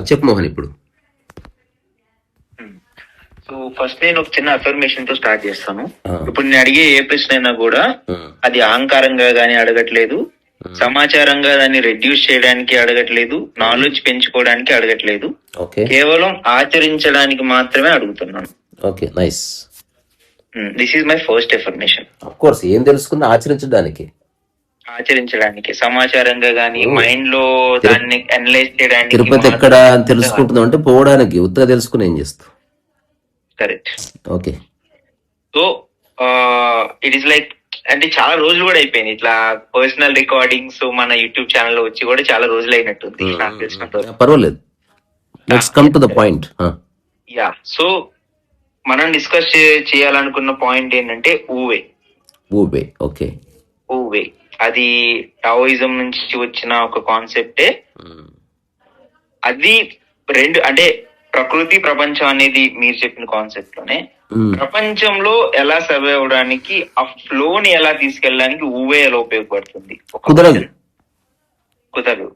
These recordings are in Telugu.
చెప్పు మోహన్ ఇప్పుడు. సో ఫస్ట్ నేను ఒక చిన్న అఫర్మేషన్ తో స్టార్ట్ చేస్తాను. ఇప్పుడు నేను అడిగే ఏ ప్రశ్న అయినా కూడా అది అహంకారంగా గానీ అడగట్లేదు, సమాచారంగా దాన్ని రెడ్యూస్ చేయడానికి అడగట్లేదు, నాలెడ్జ్ పెంచుకోవడానికి అడగట్లేదు, కేవలం ఆచరించడానికి మాత్రమే అడుగుతున్నాను. Okay, nice. This is my first affirmation. Of course ఏం తెలుసుకున్నా ఆచరించడానికి, సమాచారంగా గానీ మైండ్ లో దాన్ని అనలైజ్ చేయడానికి. తిరుపతి ఎక్కడ అని తెలుసుకుంటున్నావు అంటే పోవడానికి, ఉత్తగా తెలుసుకుని ఏం చేస్తావు? Correct. Okay. So it is like అంటే చాలా రోజులు కూడా అయిపోయింది ఇట్లా పర్సనల్ రికార్డింగ్స్ మన యూట్యూబ్ ఛానల్ వచ్చి కూడా చాలా రోజులు అయినట్టుంది నాకు తెలిసినంత. పర్వాలేదు, let's come to the point. Yeah, so మనం డిస్కస్ చేయాలనుకున్న పాయింట్ ఏంటంటే ఊవే. ఓకే. ఊవే అది టావోయిజం నుంచి వచ్చిన ఒక కాన్సెప్టే. అది రెండు అంటే ప్రకృతి ప్రపంచం అనేది మీరు చెప్పిన కాన్సెప్ట్ లోనే ప్రపంచంలో ఎలా సర్వే అవడానికి ఆ ఫ్లోని ఎలా తీసుకెళ్ళడానికి ఊవే ఎలా ఉపయోగపడుతుంది? కుదరదు.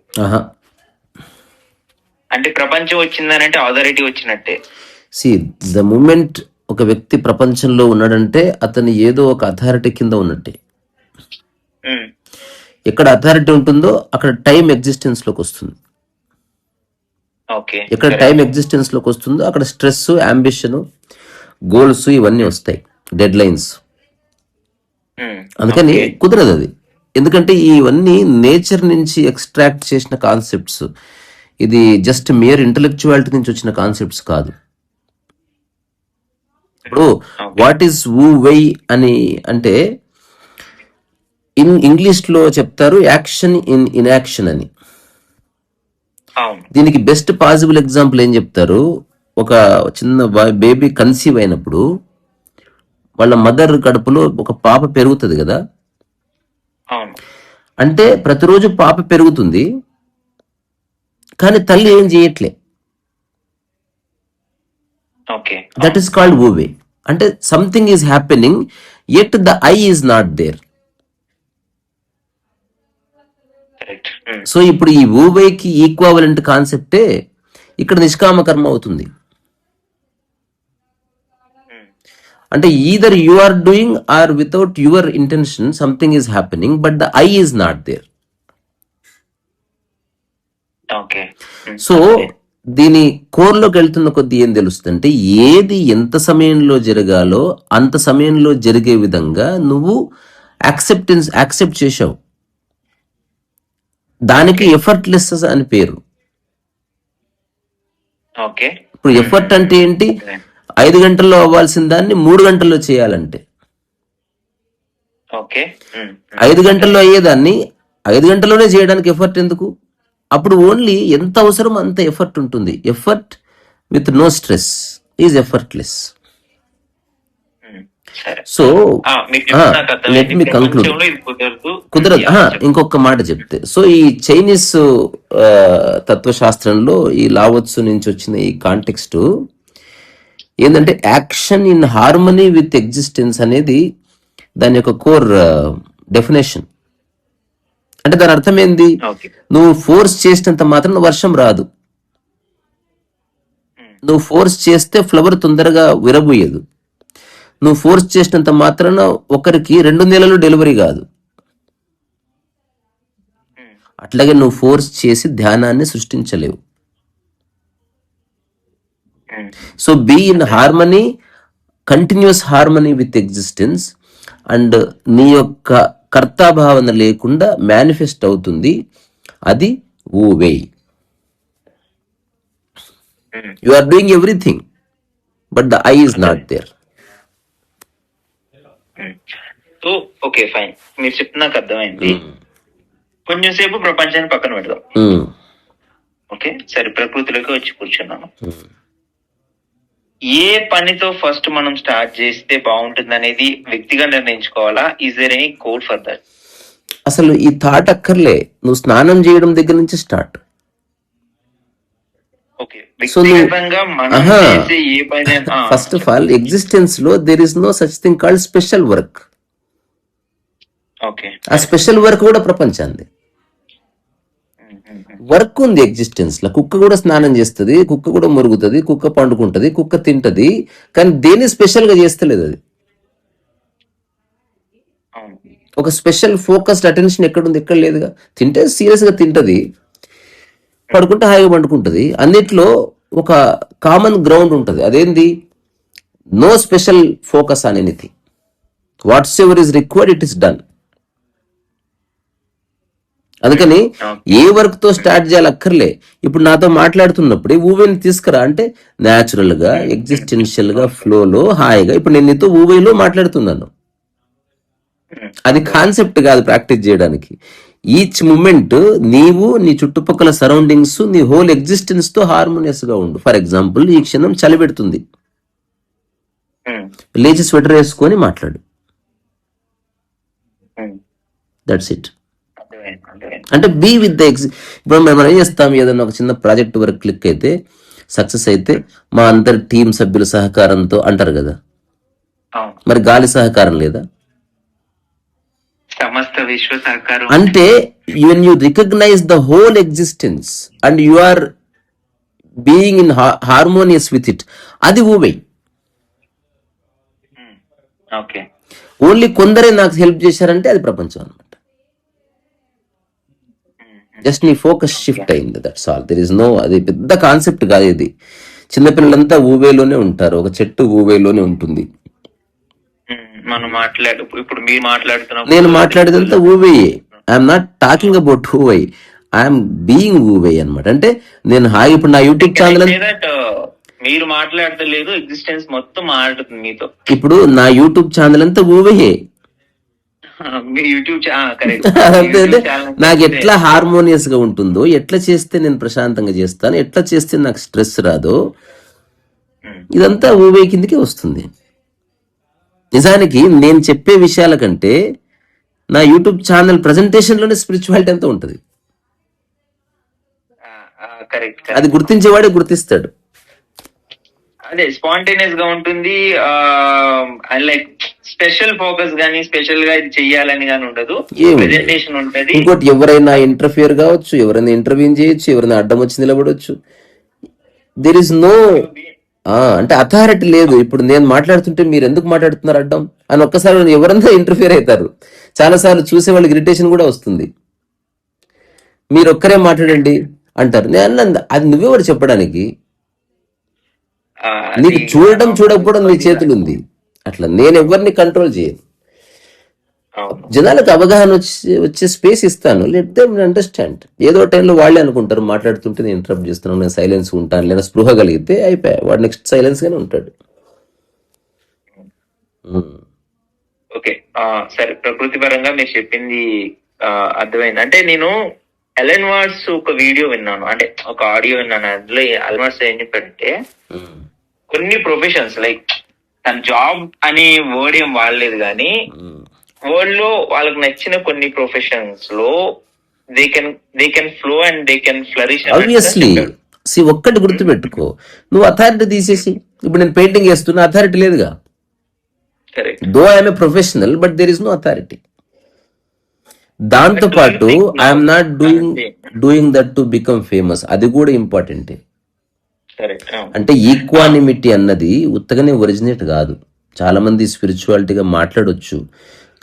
అంటే ప్రపంచం వచ్చిందనంటే అథారిటీ వచ్చినట్టే. ద మూమెంట్ ఒక వ్యక్తి ప్రపంచంలో ఉన్నాడంటే అతను ఏదో ఒక అథారిటీ కింద ఉన్నట్టే. ఎక్కడ అథారిటీ ఉంటుందో అక్కడ టైం ఎగ్జిస్టెన్స్ లోకి వస్తుంది. ఎక్కడ టైం ఎగ్జిస్టెన్స్ లోకి వస్తుందో అక్కడ స్ట్రెస్, అంబిషన్, గోల్స్ ఇవన్నీ వస్తాయి, డెడ్ లైన్స్. అందుకని కుదరదు అది. ఎందుకంటే ఇవన్నీ నేచర్ నుంచి ఎక్స్ట్రాక్ట్ చేసిన కాన్సెప్ట్స్. ఇది జస్ట్ మియర్ ఇంటలెక్చువాలిటీ నుంచి వచ్చిన కాన్సెప్ట్స్ కాదు. ఇప్పుడు వాట్ ఈస్ వు వై అని అంటే ఇంగ్లీష్ లో చెప్తారు యాక్షన్ ఇన్ ఇన్యాక్షన్ అని. దీనికి బెస్ట్ పాసిబుల్ ఎగ్జాంపుల్ ఏం చెప్తారు, ఒక చిన్న బేబీ కన్సీవ్ అయినప్పుడు వాళ్ళ మదర్ కడుపులో ఒక పాప పెరుగుతుంది కదా. అంటే ప్రతిరోజు పాప పెరుగుతుంది కానీ తల్లి ఏం చేయట్లే. That is called wu wei. అంటే something is happening yet the I is not there. So ఇప్పుడు ఈ ఊవేకి ఈక్వావలెంట్ కాన్సెప్టే ఇక్కడ నిష్కామ కర్మ అవుతుంది. అంటే either you are doing or without your intention something is happening but the I is not there. So దీని కోర్లోకి వెళ్తున్న కొద్దీ ఏం తెలుస్తుందంటే ఏది ఎంత సమయంలో జరగాలో అంత సమయంలో జరిగే విధంగా నువ్వు యాక్సెప్ట్ చేసావు. దానికి ఎఫర్ట్లెస్ అని పేరు. ఇప్పుడు ఎఫర్ట్ అంటే ఏంటి? 5 గంటల్లో అవ్వాల్సిన దాన్ని 3 గంటల్లో చేయాలంటే, 5 గంటల్లో అయ్యేదాన్ని 5 గంటల్లోనే చేయడానికి ఎఫర్ట్ ఎందుకు? అప్పుడు ఓన్లీ ఎంత అవసరం అంత ఎఫర్ట్ ఉంటుంది. Effort with no stress is effortless. So let me conclude. కుదరదు. ఇంకొక మాట చెప్తే, సో ఈ చైనీస్ తత్వశాస్త్రంలో ఈ లావోత్సు నుంచి వచ్చిన ఈ కాంటెక్స్ట్ ఏంటంటే action in harmony with existence అనేది దాని యొక్క కోర్ డెఫినేషన్. అంటే దాని అర్థం ఏంది? నువ్వు ఫోర్స్ చేసినంత మాత్రం వర్షం రాదు. నువ్వు ఫోర్స్ చేస్తే ఫ్లవర్ తొందరగా విరబోయేదు. నువ్వు ఫోర్స్ చేసినంత మాత్రాన ఒకరికి 2 నెలలు డెలివరీ కాదు. అట్లాగే నువ్వు ఫోర్స్ చేసి ధ్యానాన్ని సృష్టించలేవు. So be in harmony, continuous harmony with existence, and నీ యొక్క కర్తాభావన లేకుండా మేనిఫెస్ట్ అవుతుంది. అది wu wei. You are doing everything but the I is not there. So okay fine, మీరు చెప్పిన నాకు అర్థమైంది. కొంచెం సేపు ప్రపంచాన్ని పక్కన పెడదాం. ఓకే సరే, ప్రకృతిలోకి వచ్చి కూర్చున్నాను. ఏ పనితో ఫస్ట్ మనం స్టార్ట్ చేస్తే బాగుంటుంది అనేది వ్యక్తిగా నిర్ణయించుకోవాలా? Is there any code for that? అసలు ఈ థాట్ అక్కర్లే, నువ్వు స్నానం చేయడం దగ్గర నుంచి start. First of all existence లో there is no such thing called special work. ఆ స్పెషల్ వర్క్ కూడా ప్రపంచాన్ని. వర్క్ ఉంది ఎగ్జిస్టెన్స్ లో. కుక్క కూడా స్నానం చేస్తుంది, కుక్క కూడా మురుగుతుంది, కుక్క పండుకుంటది, కుక్క తింటది, కానీ దేని స్పెషల్ గా చేస్తలేదు అది. అవును. ఒక స్పెషల్ ఫోకస్డ్ అటెన్షన్ ఎక్కడుంది? ఎక్కడ లేదుగా. తింటే సీరియస్ గా తింటది, పడుకుంటే హాయిగా పండుకుంటది. అన్నిట్లో ఒక కామన్ గ్రౌండ్ ఉంటుంది. అదేంది? No special focus on anything. Whatsoever is required it is done. అందుకని ఏ వర్క్ తో స్టార్ట్ చేయాలి అక్కర్లే. ఇప్పుడు నాతో మాట్లాడుతున్నప్పుడు ఊవేని తీసుకురా అంటే న్యాచురల్ గా ఎగ్జిస్టెన్షియల్ గా ఫ్లోలో హాయిగా, ఇప్పుడు నేను నీతో ఊవేలో మాట్లాడుతున్నాను. అది కాన్సెప్ట్ కాదు ప్రాక్టీస్ చేయడానికి. ఈచ్ మూమెంట్ నీవు, నీ చుట్టుపక్కల సరౌండింగ్స్, నీ హోల్ ఎగ్జిస్టెన్స్ తో హార్మోనియస్ గా ఉండు. ఫర్ ఎగ్జాంపుల్, ఈ క్షణం చలి పెడుతుంది, లేచి స్వెటర్ వేసుకొని మాట్లాడు. That's it. అంటే బీ విత్ ద ఇప్పుడు మనం ఏం చేస్తాం, ఏదైనా ఒక చిన్న ప్రాజెక్ట్ వర్క్ క్లిక్ అయితే, సక్సెస్ అయితే మా అందరి టీం సభ్యుల సహకారంతో అంటారు కదా. మరి గాలి సహకారం లేదా? సమస్త విశ్వ సహకారం అంటే when you recognize the whole existence and you are being in harmonious with it, అది ఊవే. ఓకే. ఓన్లీ కొందరే నాకు హెల్ప్ చేశారంటే అది ప్రపంచం అనమాట. జస్ట్ నీ ఫోకస్ షిఫ్ట్ అయింది, that's all. There is no, అది పెద్ద కాన్సెప్ట్ కాదు ఇది. చిన్నపిల్లలంతా ఊవేలోనే ఉంటారు, ఒక చెట్టు ఊవేలోనే ఉంటుంది. మనం ఇప్పుడు మీరు మాట్లాడుతున్న నేను మాట్లాడేదంతా ఊవేయే. I'm not talking about wu wei, I'm being wu wei అనమాట. అంటే నేను హాయి ఇప్పుడు నా యూట్యూబ్ ఛానల్, మీరు మాట్లాడతలేదు, ఎగ్జిస్టెన్స్ మొత్తం మాట్లాడుతుంది మీతో. ఇప్పుడు నా యూట్యూబ్ ఛానల్ అంతా ఊవేయే. మీ యూట్యూబ్ నాకు ఎట్లా హార్మోనియస్ గా ఉంటుందో, ఎట్లా చేస్తే నేను ప్రశాంతంగా చేస్తాను, ఎట్లా చేస్తే నాకు స్ట్రెస్ రాదో, ఇదంతా ఊవే కిందకే వస్తుంది. నిజానికి నేను చెప్పే విషయాల కంటే నా యూట్యూబ్ ఛానల్ ప్రెజెంటేషన్ లోనే స్పిరిచువాలిటీ అంతా ఉంటుంది. అది గుర్తించేవాడే గుర్తిస్తాడు. అదే స్పాంటేనియస్ గా ఉంటుంది. లైక్ స్పెషల్ ఫోకస్ గానీ, స్పెషల్ గా ఇది చెయ్యాలని గానీ ఉండదు, ప్రెజెంటేషన్ ఉంటది. ఇంకోటి, ఎవరైనా ఇంటర్ఫియర్ కావచ్చు, ఎవరైనా ఇంటర్వ్యూన్ చేయొచ్చు, ఎవరైనా అడ్డం వచ్చి నిలబడవచ్చు. దేర్ ఇస్ నో అంటే అథారిటీ లేదు. ఇప్పుడు నేను మాట్లాడుతుంటే మీరు ఎందుకు మాట్లాడుతున్నారు అడ్డం అని ఒక్కసారి ఎవరన్నా ఇంటర్ఫియర్ అవుతారు. చాలా సార్లు చూసే వాళ్ళకి ఇరిటేషన్ కూడా వస్తుంది. మీరు ఒక్కరే మాట్లాడండి అంటారు. నేను అన్న అది నువ్వెవరు చెప్పడానికి? నీకు చూడడం చూడకపోవడం నీ చేతులు ఉంది. అట్లా నేను ఎవరిని కంట్రోల్ చేయను. జనాలకు అవగాహన వచ్చే స్పేస్ ఇస్తాను. Let them understand. ఏదో టైంలో వాళ్ళే అనుకుంటారు మాట్లాడుతుంటే నేను ఇంటరప్ట్ చేస్తున్నాను, నేను సైలెన్స్ ఉంటాను, లేదా స్పృహ కలిగితే అయిపోయా, వాడు నెక్స్ట్ సైలెన్స్ గానే ఉంటాడు. ఓకే, సరే. ప్రకృతి పరంగా మీరు చెప్పింది అర్థమైంది. అంటే నేను ఎలన్ వాట్స్ ఒక వీడియో విన్నాను, అంటే ఒక ఆడియో విన్నాను. అందులో ఎలన్ వాట్స్ ఏం చెప్పాడంటే, కొన్ని ప్రొఫెషన్స్ లైక్ తన జాబ్ అనే వర్డ్ ఏం వాడలేదు, కానీ వరల్డ్ లో వాళ్ళకి నచ్చిన కొన్ని ప్రొఫెషన్స్ లో they can flow and they can flourish. Obviously ఒక్కటి గుర్తు పెట్టుకో, నువ్వు అథారిటీ తీసేసి, ఇప్పుడు నేను పెయింటింగ్ చేస్తున్నా, అథారిటీ లేదుగా. Though I'm a professional, but there is no authority. దాంతో పాటు I'm not doing that to become famous, అది కూడా ఇంపార్టెంటే. అంటే ఈక్వానిమిటీ అన్నది ఉత్తగానే ఒరిజినేట్ కాదు. చాలా మంది స్పిరిచువాలిటీగా మాట్లాడొచ్చు,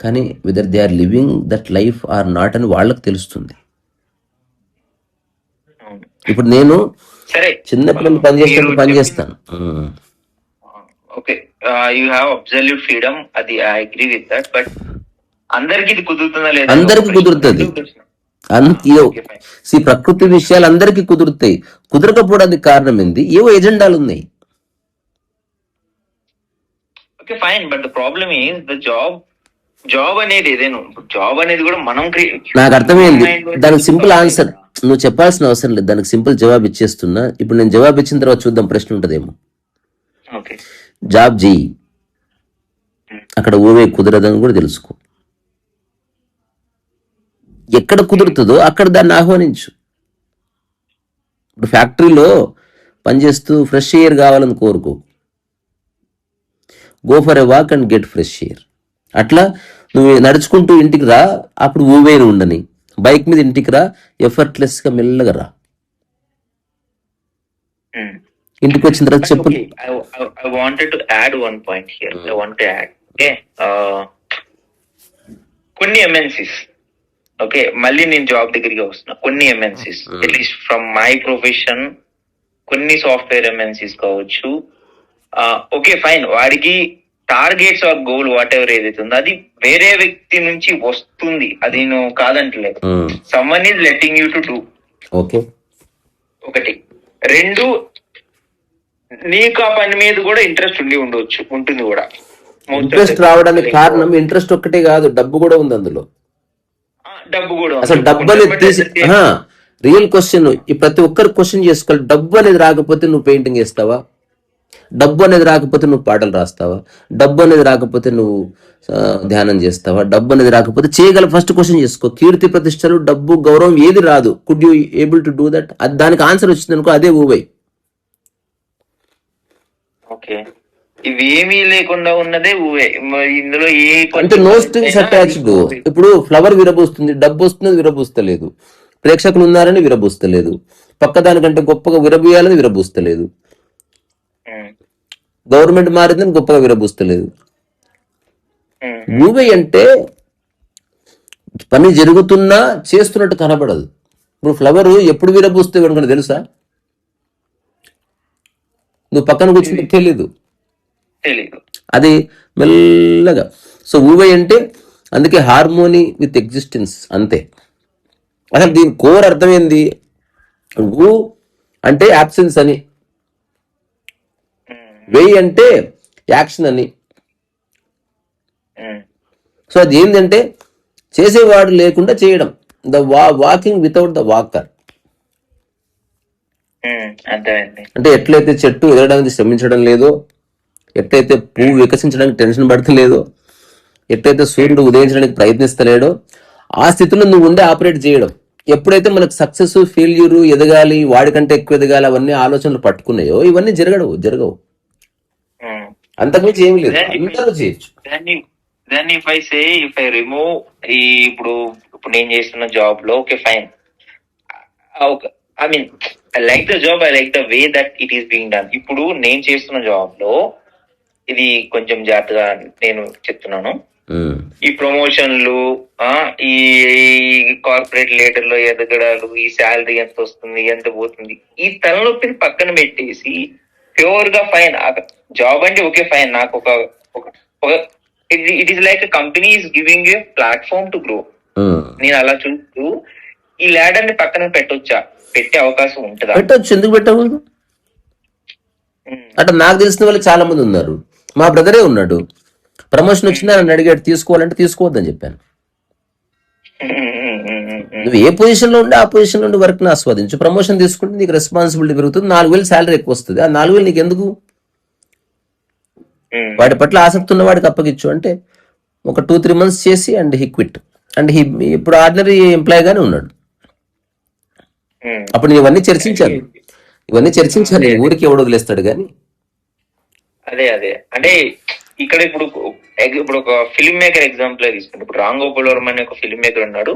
కానీ whether they are living that life or not అని వాళ్ళకి తెలుస్తుంది. ఇప్పుడు నేను చిన్నపిల్లలు పనిచేసినప్పుడు పనిచేస్తాను. Okay, you have absolute freedom, అది I agree with that. But అందరికి ఇది కుదురుతుందా లేదా? అందరికి కుదురుతుంది. ప్రకృతి విషయాలు అందరికీ కుదురుతాయి. కుదరకపోవడానికి కారణం ఏంది? ఏవో ఎజెండాలు ఉన్నాయి. Okay, fine. But the problem is the job అనేది ఏదేను, జాబ్ అనేది కూడా మనం నాకు అర్థమైంది. దానికి సింపుల్ ఆన్సర్ నువ్వు చెప్పాల్సిన అవసరం లేదు, దానికి సింపుల్ జవాబు ఇచ్చేస్తున్నా. ఇప్పుడు నేను జవాబు ఇచ్చిన తర్వాత చూద్దాం, ప్రశ్న ఉంటదేమో. జాబ్ చెయ్యి, అక్కడ ఊవే కుదరదని కూడా తెలుసుకో. ఎక్కడ కుదురుతుందో అక్కడ దాన్ని ఆహ్వానించు. ఇప్పుడు ఫ్యాక్టరీలో పనిచేస్తూ ఫ్రెష్ ఎయిర్ కావాలని కోరుకో, go for a walk and get fresh air. అట్లా నువ్వు నడుచుకుంటూ ఇంటికి రా, అప్పుడు ఊవేను ఉండని. బైక్ మీద ఇంటికి రా, ఎఫర్ట్లెస్ గా మెల్లగా రా. ఇంటికి వచ్చిన తర్వాత చెప్పు. Okay, I wanted to add one point here. I want to add. Okay. కొన్ని ఎంఎన్సీస్, ఓకే, మళ్ళీ నేను జాబ్ దగ్గరికి వస్తున్నా. కొన్ని MNCs, at least from my profession, కొన్ని సాఫ్ట్వేర్ ఎంఎన్సీస్ కావచ్చు. ఓకే ఫైన్, వాడికి targets or goal whatever ఏదైతే ఉందో అది వేరే వ్యక్తి నుంచి వస్తుంది, అది నేను కాదంటలేదు. Someone is letting you to do. Okay, ఒకటి. రెండు, నీకు ఆ పని మీద కూడా ఇంట్రెస్ట్ ఉంటుంది కూడా. ఇంట్రెస్ట్ రావడానికి కారణం ఇంట్రెస్ట్ ఒక్కటే కాదు, డబ్బు కూడా ఉంది అందులో. డబ్బు కూడా, అసలు డబ్బు అనేది తీసి రియల్ క్వశ్చన్ ప్రతి ఒక్కరు క్వశ్చన్ చేసుకోవాలి. డబ్బు అనేది రాకపోతే నువ్వు పెయింటింగ్ వేస్తావా? డబ్బు అనేది రాకపోతే నువ్వు పాటలు రాస్తావా? డబ్బు అనేది రాకపోతే నువ్వు ధ్యానం చేస్తావా? డబ్బు అనేది రాకపోతే చేయగల ఫస్ట్ క్వశ్చన్ చేసుకో. కీర్తి ప్రతిష్టలు, డబ్బు, గౌరవం ఏది రాదు. Could you able to do that? దానికి ఆన్సర్ వచ్చింది అనుకో, అదే ఊవై. ఓకే, ఇవేమీ లేకుండా ఉన్నదే ఊవే. ఇందులో ఏ అంటే నో స్ట్రింగ్స్ అటాచ్డ్. ఇప్పుడు ఫ్లవర్ విరబూస్తుంది, డబ్బు వస్తుంది, విరబూస్తలేదు. ప్రేక్షకులు ఉన్నారని విరబూస్తలేదు. పక్కదానికంటే గొప్పగా విరబూయాలని విరబూస్తలేదు. గవర్నమెంట్ మారిందని గొప్పగా విరబూస్తలేదు. ఊవే అంటే పని జరుగుతున్నా చేస్తున్నట్టు కనబడదు. ఇప్పుడు ఫ్లవర్ ఎప్పుడు విరబూస్తే అనుకున్నా తెలుసా? నువ్వు పక్కన కూర్చుంటే తెలీదు, అది మెల్లగా. సో ఊవై అంటే అందుకే హార్మోనీ విత్ ఎగ్జిస్టెన్స్, అంతే. అసలు దీని కోర్ అర్థమైంది. ఊ అంటే యాబ్సెన్స్ అని, వెయ్ అంటే యాక్షన్ అని. సో అది ఏంటంటే చేసేవాడు లేకుండా చేయడం, the walking without the walker. అంటే ఎట్లయితే చెట్టు ఎదగడానికి శ్రమించడం లేదో, ఎట్లయితే పువ్వు వికసించడానికి టెన్షన్ పడతలేదో, ఎట్లయితే సూర్యుడు ఉదయించడానికి ప్రయత్నిస్తలేడో, ఆ స్థితిలో నువ్వు ఉండే ఆపరేట్ చేయడం. ఎప్పుడైతే మనకు సక్సెస్, ఫెయిల్యూర్, ఎదగాలి, వాడికంటే ఎక్కువ ఎదగాలి, అవన్నీ ఆలోచనలు పట్టుకున్నాయో ఇవన్నీ జరగవు. అంతకుమించి ఏమి లేదు, అందరూ చేయొచ్చు. ఇప్పుడు నేను చేస్తున్న జాబ్ లో, okay fine, I mean I like the job, I like the way that it is being done. ఇప్పుడు నేను చేస్తున్న జాబ్ లో ఇది కొంచెం జాగ్రత్తగా నేను చెప్తున్నాను. ఈ ప్రమోషన్లు, ఈ కార్పొరేట్ లీడర్ లో ఎదగడాలు, ఈ శాలరీ ఎంత వస్తుంది, ఎంత పోతుంది, ఈ తలనొప్పిని పక్కన పెట్టేసి ప్యూర్ గా ఫైన్ జాబ్ అంటే ఓకే ఫైన్, నాకు ఒక it is like company is giving a platform to grow. నేను అలా చూస్తూ ఈ ల్యాడర్ ని పక్కన పెట్టే అవకాశం ఉంటుందా? పెట్టచ్చు, ఎందుకు పెట్టకూడదు? అంటే నాకు తెలిసిన వాళ్ళు చాలా మంది ఉన్నారు. మా బ్రదరే ఉన్నాడు, ప్రమోషన్ వచ్చిందా నన్ను అడిగాడు, తీసుకోవాలంటే తీసుకోవద్దని చెప్పాను. నువ్వు ఏ పొజిషన్ లో ఉంటే ఆ పొజిషన్ లో వర్క్ ని ఆస్వాదించు. ప్రమోషన్ తీసుకుంటే నీకు రెస్పాన్సిబిలిటీ పెరుగుతుంది, 4,000 శాలరీ ఎక్కువ వస్తుంది. ఆ 4,000 నీకు ఎందుకు? వాటి పట్ల ఆసక్తి ఉన్న వాడికి అప్పగిచ్చు. అంటే ఒక 2-3 months చేసి and he quit, and he ఇప్పుడు ఆర్డినరీ ఎంప్లాయ్ గానే ఉన్నాడు. అప్పుడు నేను ఇవన్నీ చర్చించాను. ఊరికి ఎవడు వదిలేస్తాడు కానీ. అదే అంటే ఇక్కడ ఇప్పుడు ఒక ఫిల్మ్ మేకర్ ఎగ్జాంపుల్ తీసుకుంటే, ఇప్పుడు రామ్ గోపాల్ వర్మ అనే ఒక ఫిల్మ్ మేకర్ ఉన్నాడు.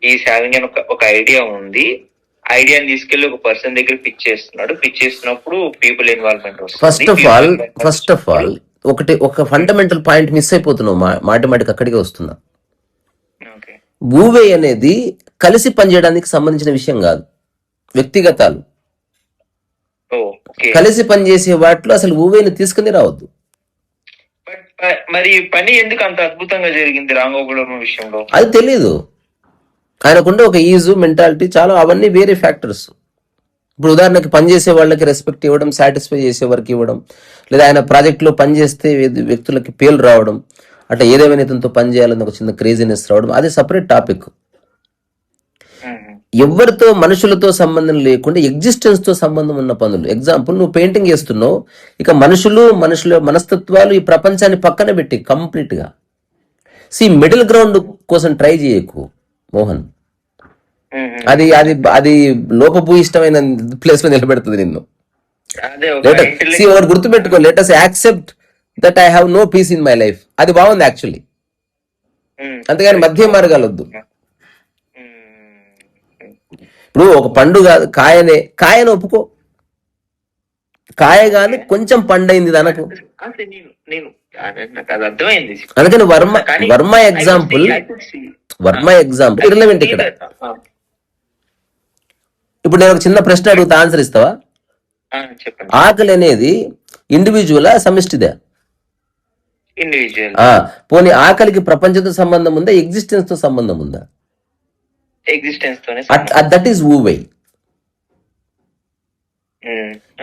ఈ హ్యావింగ్ అని ఒక ఐడియా ఉంది. ఐడియాని తీసుకెళ్లి ఒక పర్సన్ దగ్గర పిచ్ చేస్తున్నప్పుడు పీపుల్ ఇన్వాల్వ్మెంట్ వస్తుంది. ఫస్ట్ ఆఫ్ ఆల్ ఒక ఫండమెంటల్ పాయింట్ మిస్ అయిపోతున్నావు. మాటిమాటికి అక్కడికే వస్తున్నా. ఊవే అనేది కలిసి పనిచేయడానికి సంబంధించిన విషయం కాదు, వ్యక్తిగతాలు. కలిసి పనిచేసే వాటిలో అసలు ఊవేని తీసుకుని రావద్దు. మరి పని ఎందుకు అంత అద్భుతంగా జరిగింది రామ్ గోపాల్ వర్మ విషయంలో? అది తెలీదు. ఆయనకుండే ఒక ఈజు, మెంటాలిటీ, చాలా అవన్నీ వేరే ఫ్యాక్టర్స్. ఇప్పుడు ఉదాహరణకి పనిచేసే వాళ్ళకి రెస్పెక్ట్ ఇవ్వడం, సాటిస్ఫై చేసే వరకు ఇవ్వడం, లేదా ఆయన ప్రాజెక్ట్లో పనిచేస్తే వ్యక్తులకి పేలు రావడం, అట్లా ఏదేమైనా ఇతనితో పనిచేయాలని ఒక చిన్న క్రేజీనెస్ రావడం, అది సపరేట్ టాపిక్. ఎవరితో, మనుషులతో సంబంధం లేకుండా ఎగ్జిస్టెన్స్ తో సంబంధం ఉన్న పనులు. ఎగ్జాంపుల్, నువ్వు పెయింటింగ్ వేస్తున్నావు, ఇక మనుషుల మనస్తత్వాలు, ఈ ప్రపంచాన్ని పక్కన పెట్టి కంప్లీట్ గా మిడిల్ గ్రౌండ్ కోసం ట్రై చేయకు మోహన్. అది అది అది లోపభూయిష్టమైన ప్లేస్ లో నిలబెడుతుంది నిన్ను. ఒకటి గుర్తుపెట్టుకో, let us accept that I have no peace in my life. అది బాగుంది యాక్చువల్లీ, అంతేగాని మధ్య మార్గాలు వద్దు. ఇప్పుడు ఒక పండు కాదు, కాయనే ఒప్పుకో. కాయ గాని కొంచెం పండైంది దానకు. అంటే నేను నాకు అది అర్థమైంది. అందుకని కానీ వర్మ ఎగ్జాంపుల్ ఇర్రెలవెంట్ ఇక్కడ. ఇప్పుడు నేను ఒక చిన్న ప్రశ్న అడుగుతా, ఆన్సర్ ఇస్తావా? చెప్పండి. ఆకలి అనేది ఇండివిజువలా సమిష్టిదా? ఇండివిజువల్. పోనీ ఆకలికి ప్రపంచంతో సంబంధం ఉందా, ఎగ్జిస్టెన్స్ తో సంబంధం ఉందా? ఎగ్జిస్టెన్స్ తోనే. That is ఊవై.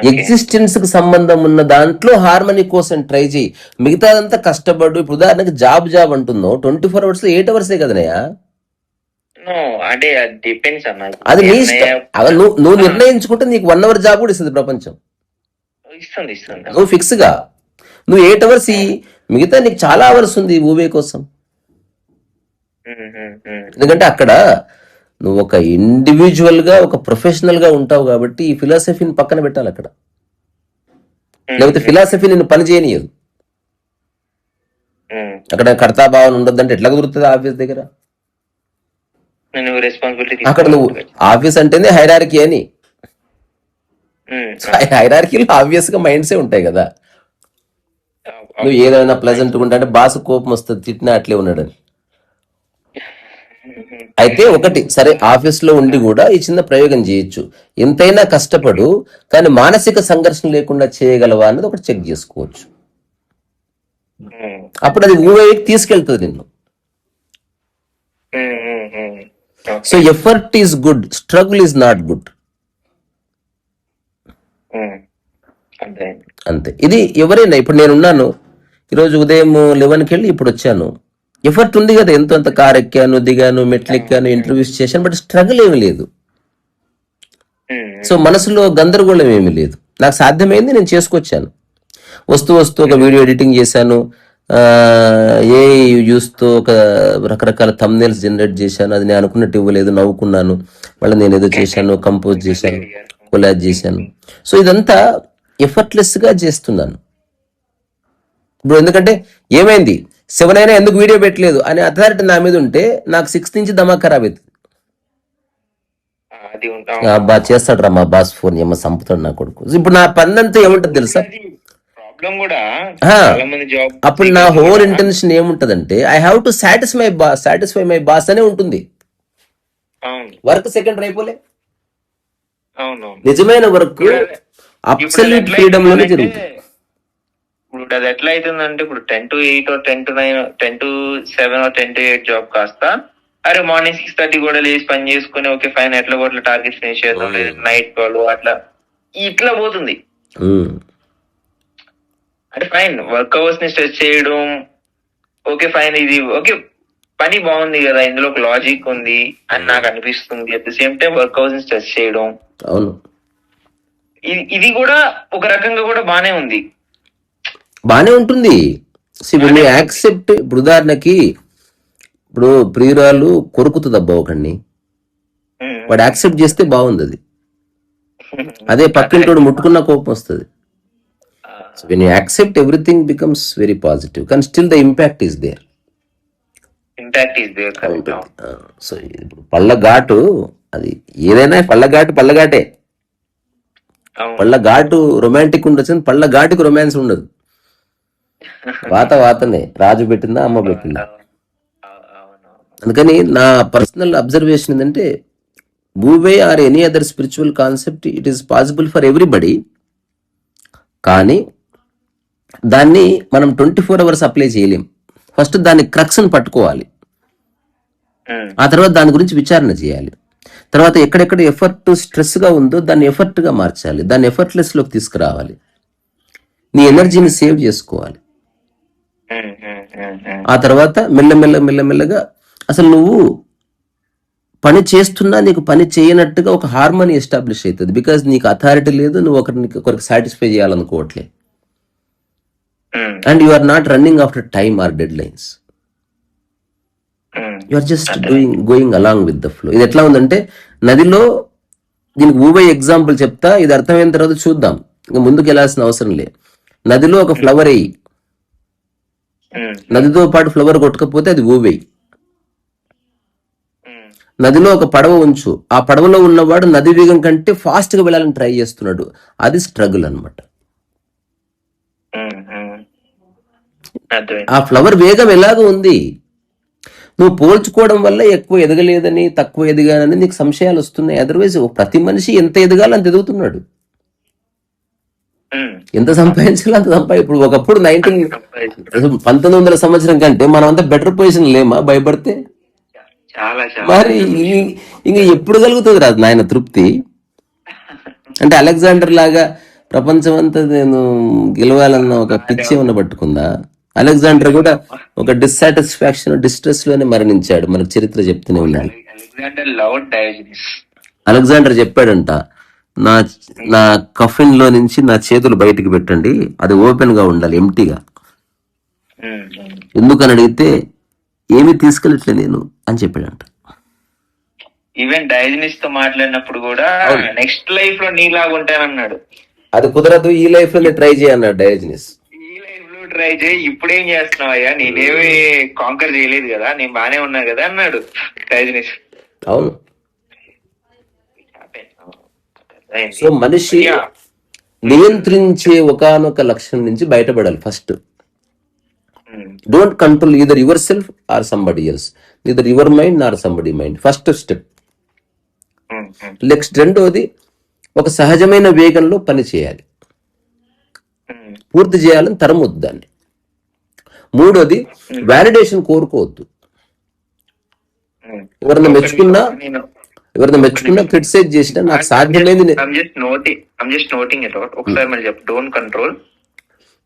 ఎగ్జిస్టెన్స్ కి సంబంధం ఉన్న దాంట్లో హార్మనీ కోసం ట్రై చేయి, మిగతాదంతా కష్టపడు. ఇప్పుడు ఉదాహరణకి జాబ్ అంటున్నావు, 24 hours లో 8 hours కదనయ్యా. అంటే డిపెండ్స్ అన్న, అది నీ ఇష్టం. నువ్వు నిర్ణయించుకుంటే నీకు 1 hour జాబ్ కూడా ఇస్తుంది ప్రపంచం. ఇస్తుంది. నువ్వు ఫిక్స్ గా నువ్వు 8 hours మిగతా నీకు చాలా అవర్స్ ఉంది ఊవే కోసం. ఎందుకంటే అక్కడ నువ్వు ఒక ఇండివిజువల్ గా ఒక ప్రొఫెషనల్ గా ఉంటావు కాబట్టి ఈ ఫిలాసఫీని పక్కన పెట్టాలి అక్కడ. లేకపోతే ఫిలాసఫీ నిన్ను పని చేయనియదు. అక్కడ కర్తాభావం ఉండొద్దంటే ఎట్లా కుదురుతుంది ఆఫీస్ దగ్గర? అక్కడ నువ్వు ఆఫీస్ అంటేనే హైరార్కీ అని. హైరార్కీలో ఆబ్వియస్ గా మైండ్సే ఉంటాయి కదా. నువ్వు ఏదైనా ప్లెజెంట్ గా అంటే బాస్ కోపం వస్తుంది, తిట్టినా అట్లే ఉన్నాడని. అయితే ఒకటి సరే, ఆఫీస్ లో ఉండి కూడా ఈ చిన్న ప్రయోగం చేయొచ్చు. ఎంతైనా కష్టపడు, కానీ మానసిక సంఘర్షణ లేకుండా చేయగలవా అన్నది ఒకటి చెక్ చేసుకోవచ్చు. అప్పుడు అది ఊవేకి తీసుకెళ్తుంది నిన్ను. So effort is good, struggle is not good. అంతే. ఇది ఎవరైనా, ఇప్పుడు నేనున్నాను ఈరోజు ఉదయం 11కి వెళ్ళి ఇప్పుడు వచ్చాను. ఎఫర్ట్ ఉంది కదా, ఎంతో అంత కార్ ఎక్కాను, దిగాను, మెట్లు ఎక్కాను, ఇంటర్వ్యూస్ చేశాను, బట్ స్ట్రగుల్ ఏమి లేదు. సో మనసులో గందరగోళం ఏమీ లేదు. నాకు సాధ్యమైంది, నేను చేసుకొచ్చాను. వస్తూ ఒక వీడియో ఎడిటింగ్ చేశాను, ఏ యూస్తో ఒక రకరకాల థంబ్నెయిల్స్ జనరేట్ చేశాను. అది నేను అనుకున్నట్టు ఇవ్వలేదు, నవ్వుకున్నాను. మళ్ళీ నేను ఏదో చేశాను, కంపోజ్ చేశాను, కొలాజ్ చేశాను. సో ఇదంతా ఎఫర్ట్లెస్ గా చేస్తున్నాను. ఇప్పుడు ఎందుకంటే ఏమైంది, 7 అయినా ఎందుకు వీడియో పెట్టలేదు అనే అథారిటీ నా మీద ఉంటే నాకు 6 నుంచి దమాక్ ఖరాబ్ అవుతుంది. అబ్బా చేస్తాడు రా మా బాస్ ఫోన్, ఏమో సంపుతాడు నా కొడుకు. ఇప్పుడు నా పని అంతా ఏముంటది తెలుసా? అప్పుడు నా హోల్ ఇంటెన్షన్ ఏముంటదంటే I have to satisfy my boss అనే ఉంటుంది. వర్క్ సెకండరీ అయిపోలే. నిజమైన వర్క్ అబ్సల్యూట్ ఫ్రీడమ్ లోనే జరుగుతుంది. ఇప్పుడు అది ఎట్లా అవుతుందంటే, ఇప్పుడు 10 to 8 or 10 to 9, 10 to 7 or 10 to 8 job కాస్త అరే మార్నింగ్ 6:30 కూడా లేచి పని చేసుకుని ఓకే ఫైన్ ఎట్లా కూడా టార్గెట్ ఫినిష్ చేద్దాం, నైట్ కాల్ అట్లా ఇట్లా పోతుంది. అంటే ఫైన్ వర్క్ అవర్స్ ని స్ట్రెచ్ చేయడం ఓకే ఫైన్, ఇది ఓకే పని బాగుంది కదా, ఇందులో ఒక లాజిక్ ఉంది అని నాకు అనిపిస్తుంది. At the same time work hours ని స్ట్రెచ్ చేయడం ఇది కూడా ఒక రకంగా కూడా బానే ఉంటుంది. యాక్సెప్ట్. ఇప్పుడు ఉదాహరణకి ఇప్పుడు ప్రియురాలు కొరుకుతుంది అబ్బా ఒకడిని, వాడు యాక్సెప్ట్ చేస్తే బాగుంది. అది అదే పక్కింటోడు ముట్టుకున్న కోపం వస్తుంది. So when you accept, everything becomes very positive. Can still the impact is there. So పళ్ళఘాటు అది ఏదైనా పళ్ళఘాటే. పళ్ళఘాటు రొమాంటిక్ ఉండొచ్చు, పళ్ళఘాటుకి రొమాన్స్ ఉండదు. వాతనే రాజు పెట్టిందా అమ్మ పెట్టిందా. అందుకని నా పర్సనల్ అబ్జర్వేషన్ ఏంటంటే wu wei or any other spiritual concept, it is possible for everybody. కానీ దాన్ని మనం 24 hours అప్లై చేయలేం. ఫస్ట్ దాని క్రక్స్ని పట్టుకోవాలి, ఆ తర్వాత దాని గురించి విచారణ చేయాలి. తర్వాత ఎక్కడెక్కడ ఎఫర్ట్ స్ట్రెస్ గా ఉందో దాన్ని ఎఫర్ట్ గా మార్చాలి, దాన్ని ఎఫర్ట్లెస్ లోకి తీసుకురావాలి, నీ ఎనర్జీని సేవ్ చేసుకోవాలి. ఆ తర్వాత మెల్లమెల్లగా అసలు నువ్వు పని చేస్తున్నా నీకు పని చేయనట్టుగా ఒక హార్మోనీ ఎస్టాబ్లిష్ అవుతుంది. బికాజ్ నీకు అథారిటీ లేదు, నువ్వు ఒకరికి సాటిస్ఫై చేయాలనుకోవట్లే. And you are not running after time or deadlines. You are just going along with the flow. ఇది ఎట్లా ఉందంటే నదిలో, దీనికి ఊబై ఎగ్జాంపుల్ చెప్తా, ఇది అర్థమైన తర్వాత చూద్దాం, ఇంకా ముందుకు వెళ్ళాల్సిన అవసరం లేదు. నదిలో ఒక ఫ్లవర్ వేయి, నదితో పాటు ఫ్లవర్ కొట్టకపోతే అది ఊబై. నదిలో ఒక పడవ ఉంచు, ఆ పడవలో ఉన్నవాడు నది వేగం కంటే ఫాస్ట్ గా వెళ్ళాలని ట్రై చేస్తున్నాడు, అది స్ట్రగుల్ అన్నమాట. అర్థమైంది. ఆ ఫ్లవర్ వేగం ఎలాగ ఉంది, నువ్వు పోల్చుకోవడం వల్ల ఎక్కువ ఎదగలేదని తక్కువ ఎదిగానని నీకు సంశయాలు వస్తున్నాయి. అదర్వైజ్ ప్రతి మనిషి ఎంత ఎదగాలో అంత ఎదుగుతున్నాడు, ఉమ్. ఎంత సంపాదించాలో అంత ఇప్పుడు ఒకప్పుడు 1900 సంవత్సరం కంటే మనం అంతా బెటర్ పొజిషన్ లేమా భయపడితే? చాలా చాలా మరి ఇంకా ఎప్పుడు కలుగుతుంది రాదు నాయన తృప్తి? అంటే అలెగ్జాండర్ లాగా ప్రపంచం అంతా నేను గెలవాలన్న ఒక పిచ్చి ఏమన్నా పట్టుకుందా? అలెగ్జాండర్ కూడా ఒక డిస్సాటిస్ఫాక్షన్, డిస్ట్రెస్ లోనే మరణించాడు, మనకు చరిత్ర చెప్తూనే ఉన్నాడు. Alexander loved డయోజనీస్. అలెగ్జాండర్ చెప్పాడంట, నా నా కఫిన్ లో నుంచి నా చేతులు బయటికి పెట్టండి, అది ఓపెన్ గా ఉండాలి, ఎంటీగా. ఎందుకని అడిగితే ఏమీ తీసుకెళ్ళట్లే నేను అని చెప్పాడంట. ఈవెన్ డయోజనీస్ తో మాట్లాడినప్పుడు కూడా నెక్స్ట్ లైఫ్ లో నీలాగా ఉంటానన్నాడు. అది కుదరదు, ఈ లైఫ్ లో ట్రై చేయన్నాడు డయోజనీస్. ఈ లైఫ్ లో ట్రై చేయి, ఇప్పుడేం చేస్తున్నావు అయ్యా, నేనేమి కాంకర్ చేయలేదు కదా, నేను బానే ఉన్నా కదా అన్నాడు డయోజనీస్. అవును. సో మనిషి నియంత్రించే ఒకానొక లక్ష్యం నుంచి బయటపడాలి. First don't control either yourself or somebody else, either your mind nor somebody mind. First step. Next రెండోది, ఒక సహజమైన వేగంలో పని చేయాలి, పూర్తి చేయాలని తరమొద్దు దాన్ని. మూడోది, వ్యాలిడేషన్ కోరుకోవద్దు. ఎవరైనా మెచ్చుకున్నా క్రిటిసైజ్ చేసినా నాకు సాధ్యమైంది. ఒకసారి మరి చెప్పు. Don't control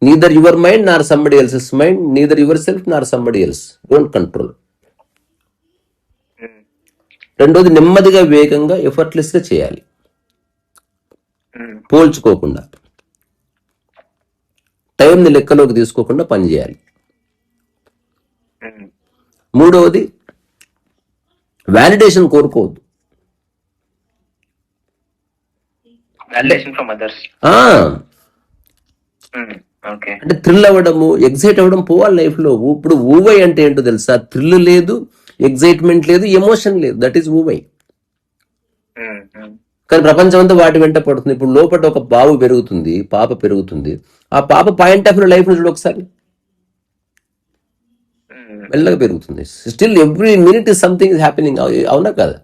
neither your mind nor somebody else's mind, neither yourself nor somebody else. Don't control. రెండోది, నెమ్మదిగా వేగంగా ఎఫర్ట్లెస్ గా చేయాలి, పోల్చుకోకుండా, టైంని లెక్కలోకి తీసుకోకుండా పనిచేయాలి. మూడవది, వ్యాలిడేషన్ కోరుకోవద్దు. Validation from others. అంటే థ్రిల్ అవ్వడము, ఎగ్జైట్ అవ్వడం పోవాలి లైఫ్ లో. ఇప్పుడు ఊవై అంటే ఏంటో తెలుసా? థ్రిల్ లేదు, ఎగ్జైట్మెంట్ లేదు, ఎమోషన్ లేదు, దట్ ఈస్ ఊవై. కానీ ప్రపంచం అంతా వాటి వెంట పడుతుంది. ఇప్పుడు లోపల ఒక బాబు పెరుగుతుంది, పాప పెరుగుతుంది. ఆ పాప పాయింట్ ఆఫ్ లైఫ్ లో చూడు ఒకసారి, మెల్లగా పెరుగుతుంది. Still every minute is something is happening. అవునా కదా?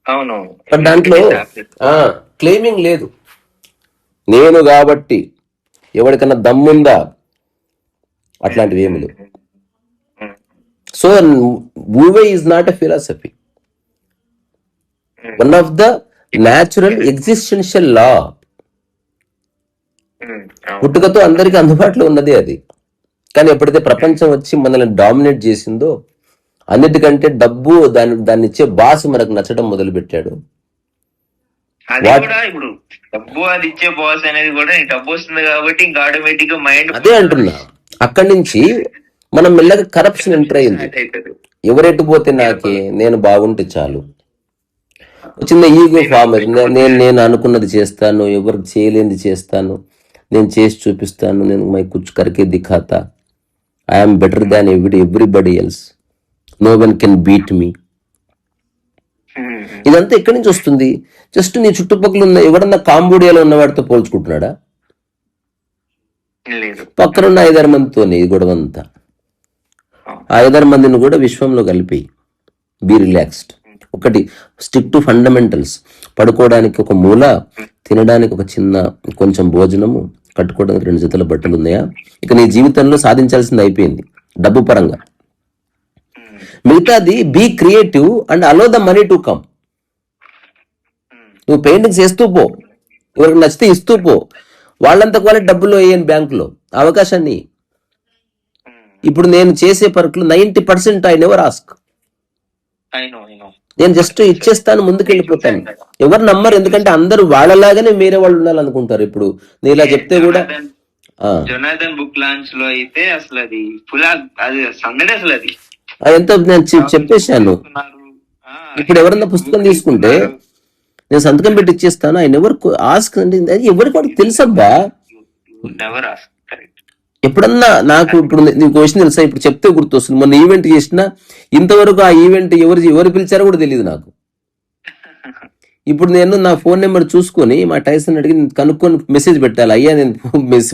అవును. బట్ దాంట్లో క్లెయిమింగ్ లేదు. నేను కాబట్టి ఎవరికన్నా దమ్ముందా, అట్లాంటివి ఏమి లేవు. సో ఊవే is not a philosophy, one of the natural existential law. పుట్టుకతో అందరికీ అందుబాటులో ఉన్నది అది. కానీ ఎప్పుడైతే ప్రపంచం వచ్చి మనల్ని డామినేట్ చేసిందో, అన్నిటికంటే డబ్బు, దాన్ని ఇచ్చే బాస్ మనకు నచ్చడం మొదలు పెట్టాడు. అది కూడా ఇప్పుడు డబ్బు అది ఇచ్చే బాస్ అనేది కూడా డబ్బు వస్తుంది కాబట్టి ఇంకా ఆటోమేటిక్ గా మైండ్. అదే అంటున్నా, అక్కడి నుంచి మనం మెల్లగా కరప్షన్ ఎంటర్ అయింది. ఎవరెట్టు పోతే నాకే, నేను బాగుంటే చాలు, చిన్న ఈగో ఫామ్. నేను అనుకున్నది చేస్తాను, ఎవరికి చేయలేనిది చేస్తాను, నేను చేసి చూపిస్తాను, నేను మై కుచ్ కర్కే దిఖాతా, I'm better than everybody else, no one can beat me. ఇదంతా ఎక్కడి నుంచి వస్తుంది? జస్ట్ నీ చుట్టుపక్కల ఉన్న ఎవడన్నా కాంబోడియాలో ఉన్న వాడితో పోల్చుకుంటున్నాడా? పక్కనున్న 5-6 మందితోనే ఈ గొడవ అంతా. ఆ 5-6 మందిని కూడా విశ్వంలో కలిపి బీ రిలాక్స్డ్. ఒకటి, స్టిక్ టు ఫండమెంటల్స్. పడుకోవడానికి ఒక మూల, తినడానికి ఒక చిన్న కొంచెం భోజనము, కట్టుకోవడానికి 2 జతల బట్టలు ఉన్నాయా? ఇక నీ జీవితంలో సాధించాల్సింది అయిపోయింది డబ్బు పరంగా. మిగతాది be creative and allow the money to come. నువ్వు పెయింటింగ్స్ వేస్తూ పో, ఎవరికి నచ్చితే ఇస్తూ పో, వాళ్ళంతకు వాళ్ళే డబ్బులు వేయని బ్యాంకులో అవకాశాన్ని. ఇప్పుడు నేను చేసే పరుకులు 90% ఐ నెవర్ ఆస్క్. నేను జస్ట్ ఇచ్చేస్తాను, ముందుకు వెళ్ళిపోతాను. ఎవరు నమ్మరు, ఎందుకంటే అందరూ వాళ్ళలాగానే వేరే వాళ్ళు ఉండాలనుకుంటారు. ఇప్పుడు నేను ఇలా చెప్తే కూడా జొనాథన్ బుక్ లాంచ్ లో అయితే అసలు అది ఫుల్, అది సందడి అసలు. అది ఎంత నేను చెప్పేశాను. ఇప్పుడు ఎవరన్నా పుస్తకం తీసుకుంటే నేను సంతకం పెట్టి ఇచ్చేస్తాను, ఆయన ఎవరు ఆస్క్ అంటే ఎవరికి వాడికి తెలుసబ్బా. ఎప్పుడన్నా నాకు ఇప్పుడు నీకు క్వశ్చన్ తెలుసా? ఇప్పుడు చెప్తే గుర్తొస్తుంది, మొన్న ఈవెంట్ చేసినా ఇంతవరకు ఆ ఈవెంట్ ఎవరు పిలిచారో కూడా తెలియదు నాకు. ఇప్పుడు నేను నా ఫోన్ నెంబర్ చూసుకొని మా టైసన్ అడిగి నేను కనుక్కొని మెసేజ్ పెట్టాలి, అయ్యా నేను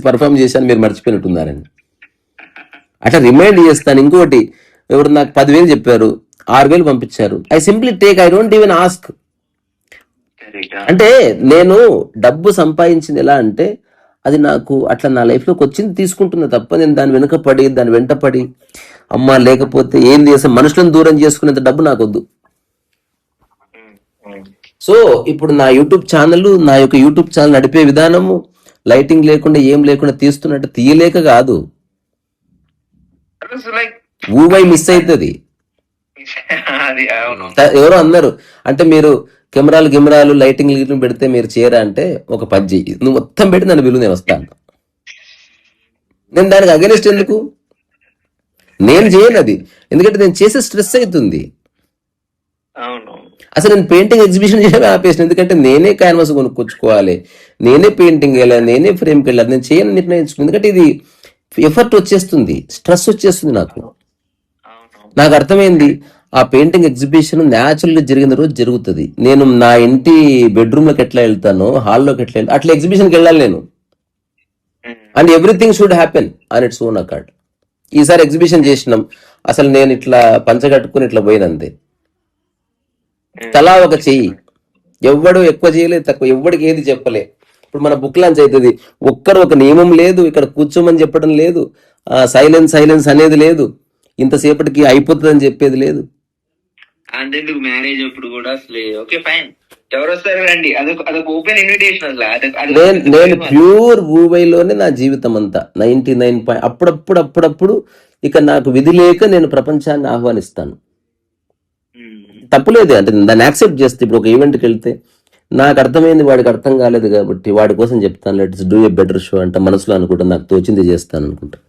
పర్ఫామ్ చేశాను మీరు మర్చిపోయినట్టున్నారని. అట్లా రిమైండ్ చేస్తాను. ఇంకోటి, ఎవరు నాకు 10,000 చెప్పారు, 6,000 పంపించారు, I simply take, I don't even ask. అంటే నేను డబ్బు సంపాదించింది ఎలా అంటే అది నాకు అట్లా నా లైఫ్లోకి వచ్చింది తీసుకుంటున్నా తప్ప నేను దాని వెనుకపడి దాని వెంటపడి అమ్మ లేకపోతే ఏం చేసాం మనుషులను దూరం చేసుకునేంత డబ్బు నాకు వద్దు. సో ఇప్పుడు నా యూట్యూబ్ ఛానల్, నా యొక్క యూట్యూబ్ ఛానల్ నడిపే విధానము లైటింగ్ లేకుండా ఏం లేకుండా తీస్తున్నట్టు తీయలేక కాదు, ఊవై మిస్ అవుతుంది. ఎవరో అన్నారు అంటే మీరు కెమెరాలు లైటింగ్ పెడితే మీరు చేయరా అంటే, ఒక పజ్జి నువ్వు మొత్తం పెట్టి నన్ను విలువ నేను వస్తాను. నేను దానికి అగెనిస్ట్ ఎందుకు, నేను చేయను అది, ఎందుకంటే నేను చేసే స్ట్రెస్ అవుతుంది. అసలు నేను పెయింటింగ్ ఎగ్జిబిషన్ చేయడం ఆపేసిన, ఎందుకంటే నేనే క్యాన్వాస్ కొనుక్కొచ్చుకోవాలి, నేనే పెయింటింగ్ వెళ్ళాలి, నేనే ఫ్రేమ్కి వెళ్ళాలి, నేను చేయని నిర్ణయించుకున్నాను. ఎందుకంటే ఇది ఎఫర్ట్ వచ్చేస్తుంది, స్ట్రెస్ వచ్చేస్తుంది నాకు అర్థమైంది. ఆ పెయింటింగ్ ఎగ్జిబిషన్ న్యాచురల్ గా జరిగిన రోజు జరుగుతుంది. నేను నా ఇంటి బెడ్రూమ్ లోకి ఎట్లా వెళ్తాను, హాల్లోకి ఎట్లా వెళ్తాను, అట్లా ఎగ్జిబిషన్కి వెళ్ళాలి నేను. And everything should happen on its own accord. ఈసారి ఎగ్జిబిషన్ చేసినాం, అసలు నేను ఇట్లా పంచగట్టుకుని ఇట్లా పోయినంతే, తలా ఒక చెయ్యి, ఎవ్వడు ఎక్కువ చేయలేదు తక్కువ, ఎవ్వడికి ఏది చెప్పలే. ఇప్పుడు మన బుక్ లాంచ్ అవుతుంది, ఒక్కరు ఒక నియమం లేదు, ఇక్కడ కూర్చోమని చెప్పడం లేదు, సైలెన్స్ అనేది లేదు, ఇంతసేపటికి అయిపోతుంది అని చెప్పేది లేదు. అంతెందుకు మ్యారేజ్ అప్పుడు కూడా అసలు ఓకే ఫైన్ ఎవరు వస్తారు రండి, అదొక ఓపెన్ ఇన్విటేషన్. నేను ప్యూర్ ఊబైలోనే నా జీవితం అంతా 99. అప్పుడప్పుడు ఇక నాకు విధి లేక నేను ప్రపంచాన్ని ఆహ్వానిస్తాను. తప్పులేదు అంటే దాన్ని యాక్సెప్ట్ చేస్తే. ఇప్పుడు ఒక ఈవెంట్కి వెళ్తే నాకు అర్థమైంది, వాడికి అర్థం కాలేదు కాబట్టి వాడి కోసం చెప్తాను, let's do a better show అంటే మనసులో అనుకుంటా, నాకు తోచింది చేస్తాను అనుకుంటా.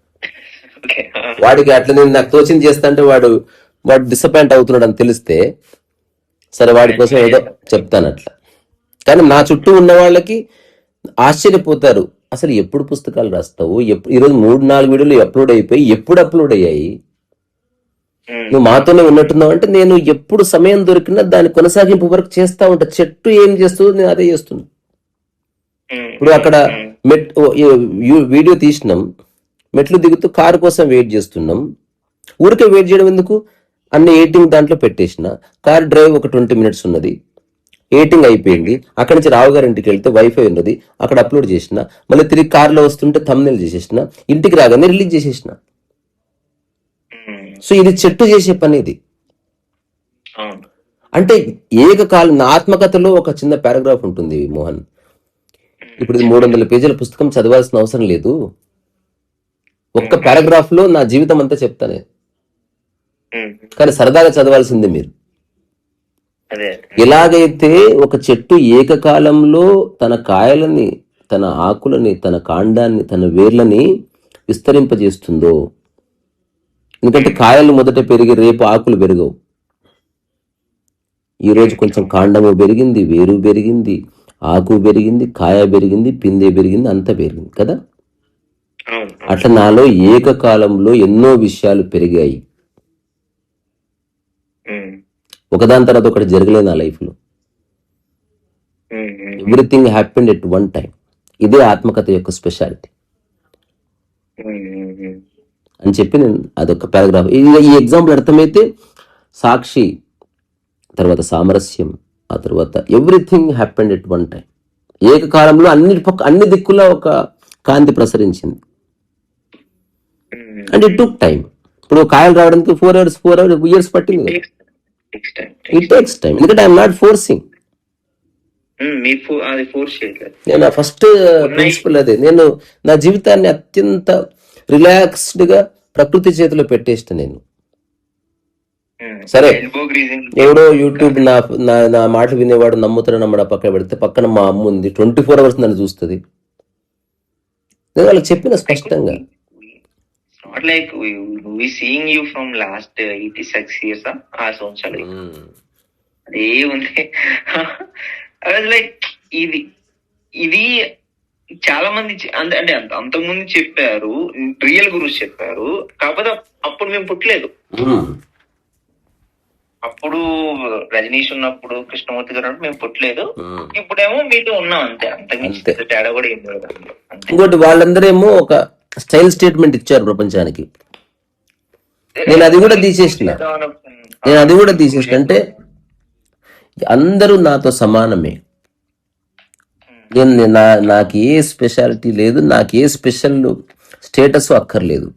వాడికి అట్లా నేను నాకు తోచింది చేస్తా అంటే వాడు డిసప్పాయింట్ అవుతున్నాడు అని తెలిస్తే సరే వాడి కోసం ఏదో చెప్తాను అట్లా. కానీ నా చుట్టూ ఉన్న వాళ్ళకి ఆశ్చర్యపోతారు, అసలు ఎప్పుడు పుస్తకాలు రాస్తావు, ఈరోజు 3-4 వీడియోలు అప్లోడ్ అయిపోయి ఎప్పుడు అప్లోడ్ అయ్యాయి, నువ్వు మాతోనే ఉన్నట్టున్నావు అంటే నేను ఎప్పుడు సమయం దొరికినా దాని కొనసాగింపు వరకు చేస్తా ఉంటా. చెట్టు ఏం చేస్తుందో నేను అదే చేస్తున్నా. ఇప్పుడు అక్కడ వీడియో తీసినాం, మెట్లు దిగుతూ కారు కోసం వెయిట్ చేస్తున్నాం. ఊరికే వెయిట్ చేయడం ఎందుకు, అన్ని ఎడిటింగ్ దాంట్లో పెట్టేసిన, కార్ డ్రైవ్ ఒక 20 minutes ఉన్నది, ఎడిటింగ్ అయిపోయింది. అక్కడి నుంచి రావు గారి ఇంటికి వెళ్తే వైఫై ఉన్నది, అక్కడ అప్లోడ్ చేసిన, మళ్ళీ తిరిగి కార్లో వస్తుంటే థంబ్నెయిల్ చేసేసిన, ఇంటికి రాగానే రిలీజ్ చేసేసిన. సో ఇది చెట్టు చేసే పని ఇది. అంటే ఏకకాలం నా ఆత్మకథలో ఒక చిన్న పారాగ్రాఫ్ ఉంటుంది మోహన్. ఇప్పుడు ఇది 300 పేజీల పుస్తకం, చదవాల్సిన అవసరం లేదు, ఒక్క పారాగ్రాఫ్ లో నా జీవితం అంతా చెప్తానే, కానీ సరదాగా చదవాల్సిందే మీరు. ఎలాగైతే ఒక చెట్టు ఏకకాలంలో తన కాయలని, తన ఆకులని, తన కాండాన్ని, తన వేర్లని విస్తరింపజేస్తుందో, ఎందుకంటే కాయలు మొదట పెరిగి రేపు ఆకులు పెరగవు. ఈరోజు కొంచెం కాండము పెరిగింది, వేరు పెరిగింది, ఆకు పెరిగింది, కాయ పెరిగింది, పిందె పెరిగింది, అంతా పెరిగింది కదా. అట్లా నాలో ఏకకాలంలో ఎన్నో విషయాలు పెరిగాయి, ఒకదాని తర్వాత ఒకటి జరగలేదు నా లైఫ్ లో. Everything happened at one time. ఇదే ఆత్మకథ యొక్క స్పెషాలిటీ అని చెప్పి నేను అదొక పారాగ్రాఫ్. ఈ ఎగ్జాంపుల్ అర్థమైతే సాక్షి, తర్వాత సామరస్యం, ఆ తర్వాత everything happened at one time. ఏకకాలంలో అన్ని దిక్కులా ఒక కాంతి ప్రసరించింది. And it took time. ఇప్పుడు కాయలు రావడానికి 4 years పట్టింది కదా. ఇట్ టేక్స్ టైం, ఎందుకంటే ఐఎమ్ నాట్ ఫోర్సింగ్. నేను ఫస్ట్ ప్రిన్సిపల్ అదే, నేను నా జీవితాన్ని అత్యంత రిలాక్స్డ్ గా ప్రకృతి చేతిలో పెట్టేస్తాను నేను. సరే ఎవడో యూట్యూబ్ నా మాటలు వినేవాడు నమ్ముతాడు నమ్మడా పక్కన పెడితే, పక్కన మా అమ్మ ఉంది 24 hours నన్ను చూస్తుంది. నేను వాళ్ళకి చెప్పిన స్పష్టంగా, not like we seeing you from last 86 years 6 సంవత్సరాలు అదే ఉంది. లైక్ ఇది చాలా మంది అంటే అంతకుముందు చెప్పారు, రియల్ గురువు చెప్పారు, కాకపోతే అప్పుడు మేము పుట్టలేదు. అప్పుడు రజనీష్ ఉన్నప్పుడు, కృష్ణమూర్తి గారు ఉన్నప్పుడు మేము పుట్టలేదు. ఇప్పుడేమో మీతో ఉన్నాం అంతే, అంతకుమించి అంతే. పెద్ద తేడా కూడా ఏం లేదు అందులో. అంతే. ఇంకోటి వాళ్ళందరేమో ఒక స్టైల్ స్టేట్మెంట్ ఇచ్చారు ప్రపంచానికి. నేను అది కూడా తీసేసిన అంటే అందరూ నాతో సమానమే. నాకు ఏ స్పెషాలిటీ లేదు, నాకు ఏ స్పెషల్ స్టేటస్ అక్కర్లేదు.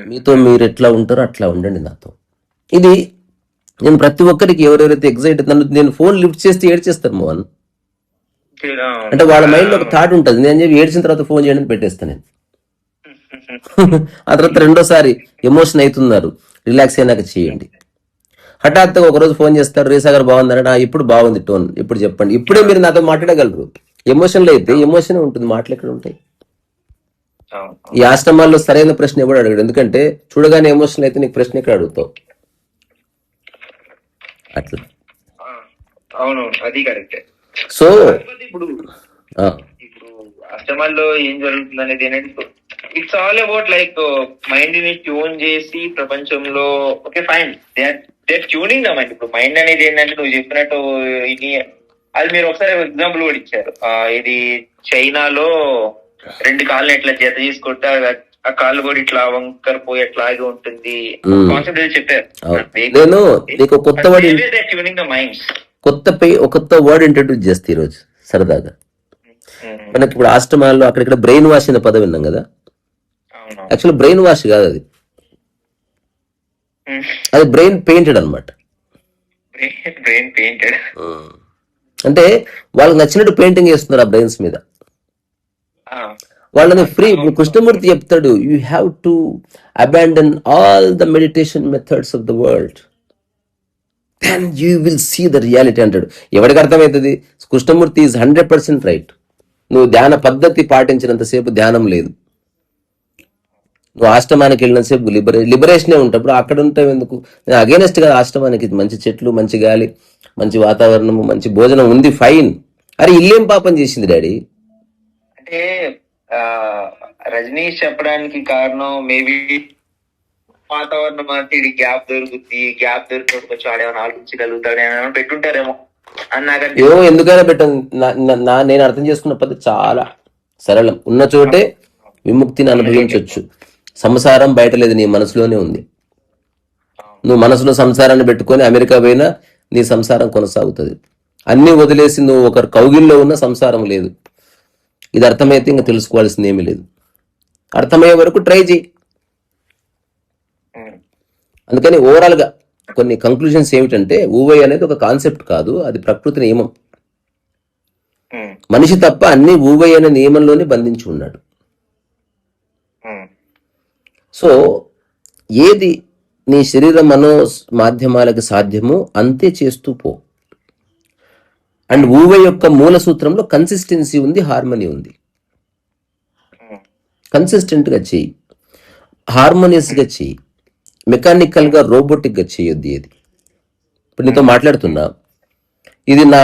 మీతో మీరు ఎట్లా ఉంటారో అట్లా ఉండండి నాతో. ఇది నేను ప్రతి ఒక్కరికి ఎవరెవరైతే ఎగ్జైట్ నేను ఫోన్ లిఫ్ట్ చేస్తే ఏడ్చేస్తారు మోహన్. అంటే వాళ్ళ మైండ్ లో ఒక థాట్ ఉంటుంది, నేను చెప్పి ఏడ్చిన తర్వాత ఫోన్ చేయడానికి పెట్టేస్తాను నేను. ఆ తర్వాత రెండోసారి ఎమోషన్ అవుతున్నారు, రిలాక్స్ అయినాక చేయండి. హఠాత్తుగా ఒకరోజు ఫోన్ చేస్తారు, రేసా గారు బాగున్నారా, ఇప్పుడు బాగుంది టోన్, ఇప్పుడు చెప్పండి. ఇప్పుడే మీరు నాతో మాట్లాడగలరు. ఎమోషన్లో అయితే ఎమోషన్ ఉంటుంది, మాటలు ఎక్కడ ఉంటాయి. ఈ ఆశ్రమాల్లో సరైన ప్రశ్న ఎవడు అడగడు, ఎందుకంటే చూడగానే ఎమోషనల్ అయితే నీకు ప్రశ్న ఎక్కడ అడుగుతావు. అట్లా. అవును, అది కరెక్ట్. సో ఇప్పుడు ఆశ్రమాల్లో ఏం జరుగుతుంది అనేది ఏంటంటే, it's all about like mind ని ట్యూన్ చేసి ప్రపంచంలో, okay fine, they tuning the mind. ఇప్పుడు మైండ్ అనేది ఏంటంటే నువ్వు చెప్పినట్టు ఇది, అది మీరు ఒకసారి ఎగ్జాంపుల్ కూడా ఇచ్చారు. ఇది చైనాలో 2 కాళ్ళు ఎట్లా జత చేసుకుంటే ఆ కాళ్ళు కూడా ఇట్లా వంకర పోయి ఎట్లాగే ఉంటుంది కాన్సెప్ట్ ఏదో చెప్పారు. నేను నీకు కొత్త వర్డ్ ట్యూనింగ్ ద మైండ్స్, కొత్త వర్డ్ ఇంట్రడ్యూస్ చేస్తే ఈరోజు సరదాగా. మనకి ఇప్పుడు ఆశ్రమాల్లో అక్కడిక్కడ బ్రెయిన్ వాష్ అనే పదం విన్నాం కదా. యాక్చువల్ బ్రెయిన్ వాష్ కాదు అది, అది బ్రెయిన్ పెయింటెడ్ అనమాట. బ్రెయిన్ పెయింటెడ్ అంటే వాళ్ళకి నచ్చినట్టు పెయింటింగ్ చేస్తున్నారు ఆ బ్రెయిన్స్ మీద. వాళ్ళని ఫ్రీ. కృష్ణమూర్తి చెప్తాడు, you have to abandon all the meditation methods of the world, then you will see the reality అంటాడు. ఎవరికి అర్థమవుతుంది? Krishnamurti is 100% right. నువ్వు ధ్యాన పద్ధతి పాటించినంతసేపు ధ్యానం లేదు, నువ్వు ఆశ్రమానికి వెళ్ళినంతసేపు లిబరేషనే ఉంటప్పుడు అక్కడ ఉంటావు ఎందుకు? నేను అగేనెస్ట్ గా ఆశ్రమానికి మంచి చెట్లు, మంచి గాలి, మంచి వాతావరణము, మంచి భోజనం ఉంది, ఫైన్. అరే ఇల్లేం పాపం చేసింది డాడీ అంటే రజనీష్ చెప్పడానికి కారణం మేబీ వాతావరణం అంటే ఇది గ్యాప్ దొరుకుతుంది, గ్యాప్ దొరికినప్పుడు కొంచెం ఆడేమైనా ఆలోచించగలుగుతాడు ఏమైనా పెట్టుంటారేమో అన్నాక. ఎందుకైనా పెట్టాను. నేను అర్థం చేసుకున్న పద్ధతి చాలా సరళం. ఉన్న చోటే విముక్తిని అనుభవించవచ్చు. సంసారం బయట లేదు, నీ మనసులోనే ఉంది. నువ్వు మనసులో సంసారాన్ని పెట్టుకొని అమెరికా పోయినా నీ సంసారం కొనసాగుతుంది. అన్ని వదిలేసి నువ్వు ఒకరు కౌగిల్లో ఉన్న సంసారం లేదు. ఇది అర్థమైతే ఇంకా తెలుసుకోవాల్సింది ఏమీ లేదు. అర్థమయ్యే వరకు ట్రై చేయి. అందుకని ఓవరాల్ గా కొన్ని కంక్లూజన్స్ ఏమిటంటే, ఊవై అనేది ఒక కాన్సెప్ట్ కాదు, అది ప్రకృతి నియమం. మనిషి తప్ప అన్ని ఊవై అనే నియమంలోనే బంధించి ఉన్నాడు. సో ఏది నీ శరీర మనో మాధ్యమాలకు సాధ్యమో అంతే చేస్తూ పో. అండ్ ఊవై యొక్క మూల సూత్రంలో కన్సిస్టెన్సీ ఉంది, హార్మనీ ఉంది. కన్సిస్టెంట్ గా చెయ్యి, హార్మోనియస్ గా చెయ్యి, మెకానికల్ గా రోబోటిక్ గా చేయొద్దు ఏది. ఇప్పుడు నీతో మాట్లాడుతున్నా, ఇది నా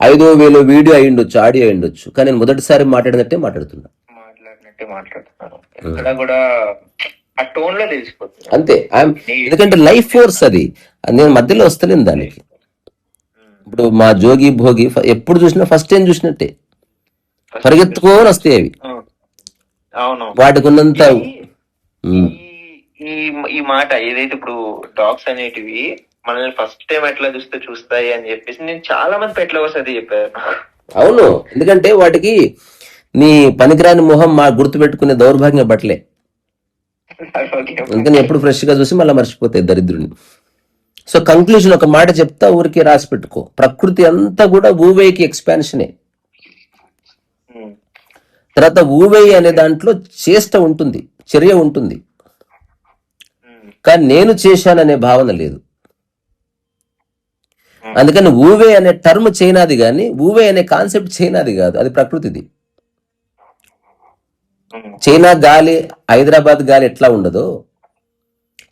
5,000 వీడియో అయ్యుండొచ్చు, ఆడియో అయ్యుండొచ్చు, కానీ నేను మొదటిసారి మాట్లాడినట్టే మాట్లాడుతున్నా. అంతే. ఎందుకంటే లైఫ్ ఫోర్స్ అది, నేను మధ్యలో వస్తలేను దానికి. ఇప్పుడు మా జోగి భోగి ఎప్పుడు చూసినా ఫస్ట్ టైం చూసినట్టే పరిగెత్తుకొని వస్తాయి అవి. వాటికి ఉన్నంత ఈ మాట ఏదైతే ఇప్పుడు డాగ్స్ అనేటివి మనల్ని ఫస్ట్ టైం ఎట్లా చూస్తాయి అని చెప్పేసి నేను చాలా మంది పెట్ల వస్తుంది చెప్పారు. అవును, ఎందుకంటే వాటికి నీ పనికిరాని మొహం మా గుర్తు పెట్టుకునే దౌర్భాగ్యం బట్టలే. అందుకని ఎప్పుడు ఫ్రెష్ గా చూసి మళ్ళీ మర్చిపోతాయి దరిద్రుని. సో కంక్లూజన్ ఒక మాట చెప్తా, ఊరికి రాసి పెట్టుకో. ప్రకృతి అంతా కూడా ఊవేకి ఎక్స్పాన్షనే. తర్వాత ఊవై అనే దాంట్లో చేష్ట ఉంటుంది, చర్య ఉంటుంది, కానీ నేను చేశాననే భావన లేదు. అందుకని ఊవే అనే టర్మ్ చైనాది కానీ ఊవే అనే కాన్సెప్ట్ చైనాది కాదు, అది ప్రకృతిది. చైనా గాలి, హైదరాబాద్ గాలి ఎట్లా ఉండదో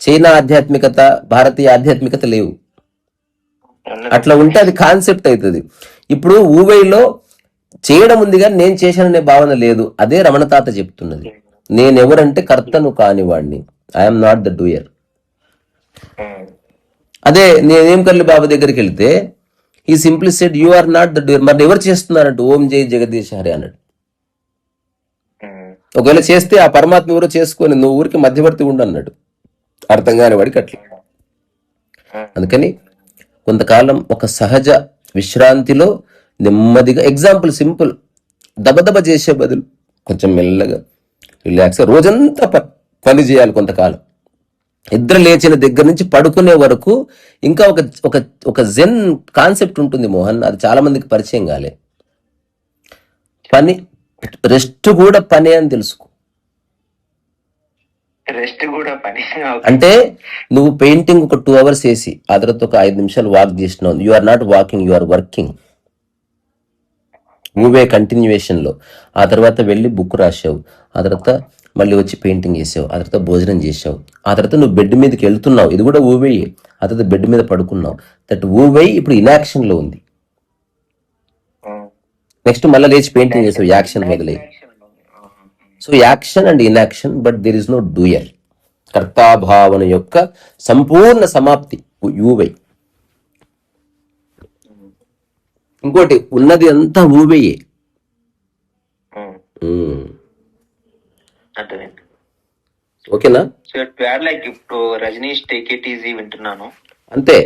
చైనా ఆధ్యాత్మికత, భారతీయ ఆధ్యాత్మికత లేవు. అట్లా ఉంటే అది కాన్సెప్ట్ అవుతుంది. ఇప్పుడు ఊవైలో చేయడం ఉంది కానీ నేను చేశాననే భావన లేదు. అదే రమణ తాత చెప్తున్నది. నేనెవరంటే కర్తను కానివాడిని, ఐఎమ్ నాట్ ద డూయర్. అదే నేనేం కర్లి బాబా దగ్గరికి వెళ్తే ఈ simply said you are not the doer. మరి ఎవరు చేస్తున్నారంట? ఓం జై జగదీశ్ హరి అన్నాడు. ఒకవేళ చేస్తే ఆ పరమాత్మ ఎవరో చేసుకొని నువ్వు ఊరికి మధ్యవర్తి ఉండు అన్నాడు. అర్థం కాని వాడికి అట్లా. అందుకని కొంతకాలం ఒక సహజ విశ్రాంతిలో నెమ్మదిగా, ఎగ్జాంపుల్ సింపుల్, దబదబ చేసే బదులు కొంచెం మెల్లగా రిలాక్స్, రోజంతా పని చేయాలి కొంతకాలం. నిద్ర లేచిన దగ్గర నుంచి పడుకునే వరకు ఇంకా ఒక ఒక ఒక జెన్ కాన్సెప్ట్ ఉంటుంది మోహన్, అది చాలా మందికి పరిచయం కాలే. పని, రెస్ట్ కూడా పనే అని తెలుసుకో. రెస్ట్ కూడా పని. అంటే నువ్వు పెయింటింగ్ ఒక 2 hours వేసి ఆ తర్వాత ఒక 5 నిమిషాలు వాక్ చేసినావు, you are not walking, you are working. నువ్వే కంటిన్యూయేషన్ లో. ఆ తర్వాత వెళ్ళి బుక్ రాసావు, ఆ తర్వాత మళ్ళీ వచ్చి పెయింటింగ్ చేసావు, ఆ తర్వాత భోజనం చేసావు, ఆ తర్వాత నువ్వు బెడ్ మీదకి వెళ్తున్నావు, ఇది కూడా ఊవేయి. ఆ తర్వాత బెడ్ మీద పడుకున్నావు, దట్ ఊవేయి ఇప్పుడు ఇన్యాక్షన్ లో ఉంది. నెక్స్ట్ మళ్ళీ లేచి పెయింటింగ్ చేసావు, యాక్షన్ మొదలై. So action and inaction, but there is no doer. కర్తాభావన యొక్క సంపూర్ణ సమాప్తి ఊవై. ఇంకోటి ఉన్నది అంతా ఊవేయే. ఓకేనా? లైక్ ఇప్పుడు రజనీష్ టేక్ ఇట్ ఈజీ వింటున్నాను అంతే.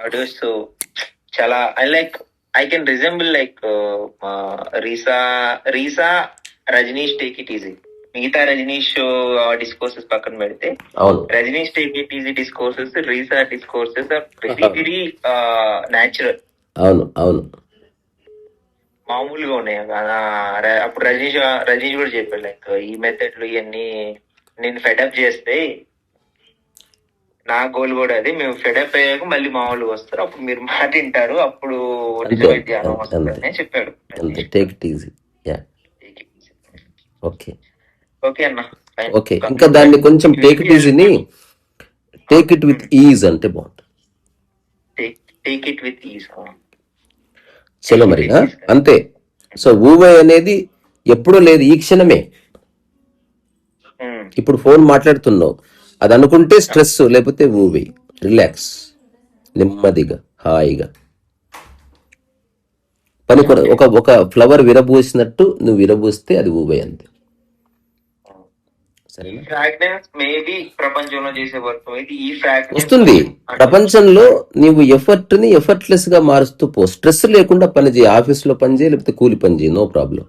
ఆడియోస్ చాలా ఐ కెన్ రిజెంబుల్ లైక్ రీసా రజనీష్ టేక్ ఇట్ ఈజీ. మిగతా రజనీష్ డిస్కోర్సెస్ పక్కన పెడితే, Rajneesh take it easy discourses, రీసా discourses are very very natural. అవును అవును, మామూలుగా ఉన్నాయి. అప్పుడు రజనీష్ కూడా చెప్పాడు లైక్ ఈ మెథడ్లు ఇవన్నీ నేను ఫెడప్ చేస్తే నా గోల్ కూడా అది, మేము ఫెడప్ అయ్యాక మళ్ళీ మామూలుగా వస్తారు, అప్పుడు మీరు మాట వింటారు, అప్పుడు ధ్యానం వస్తుందని చెప్పాడు. ఓకే ఓకే అన్న. ఓకే, ఇంకా దాన్ని కొంచెం టేక్ ఇట్ ఈజీని టేక్ ఇట్ విత్ ఈజ్ అంటే బాగుంటుంది. Take it with ease. చలో మరి అంతే. సో ఊవే అనేది ఎప్పుడూ లేదు, ఈ క్షణమే. ఇప్పుడు ఫోన్ మాట్లాడుతున్నావు, అది అనుకుంటే స్ట్రెస్, లేకపోతే ఊవే, రిలాక్స్, నెమ్మదిగా హాయిగా పని. ఒక ఫ్లవర్ విరబూసినట్టు నువ్వు విరబూస్తే అది ఊవే, అంతే. ప్రపంచంలో చేసే వర్క్ వస్తుంది. ప్రపంచంలో నీవు ఎఫర్ట్ ని ఎఫర్ట్లెస్ గా మారుస్తూ పో. స్ట్రెస్ లేకుండా పని చేయి, ఆఫీస్ లో పని చేయి, లేకపోతే కూలి పని చేయి, no problem.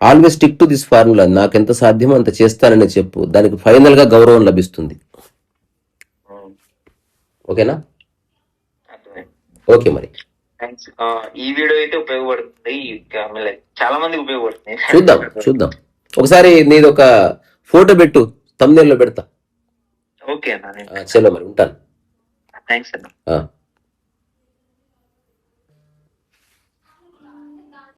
Always stick to this formula. నాకు ఎంత సాధ్యమో అంత చేస్తానని చెప్పు, దానికి ఫైనల్ గా గౌరవం లభిస్తుంది. ఓకేనా? ఓకే మరి ఈ వీడియో అయితే ఉపయోగపడుతుంది, చాలా మందికి ఉపయోగపడుతుంది. చూద్దాం ఒకసారి నీది ఒక ఫోటో పెట్టు, thumbnail లో పెడతా. ఓకే అన్న. చలో మరి ఉంటాను. థ్యాంక్స్ అన్న.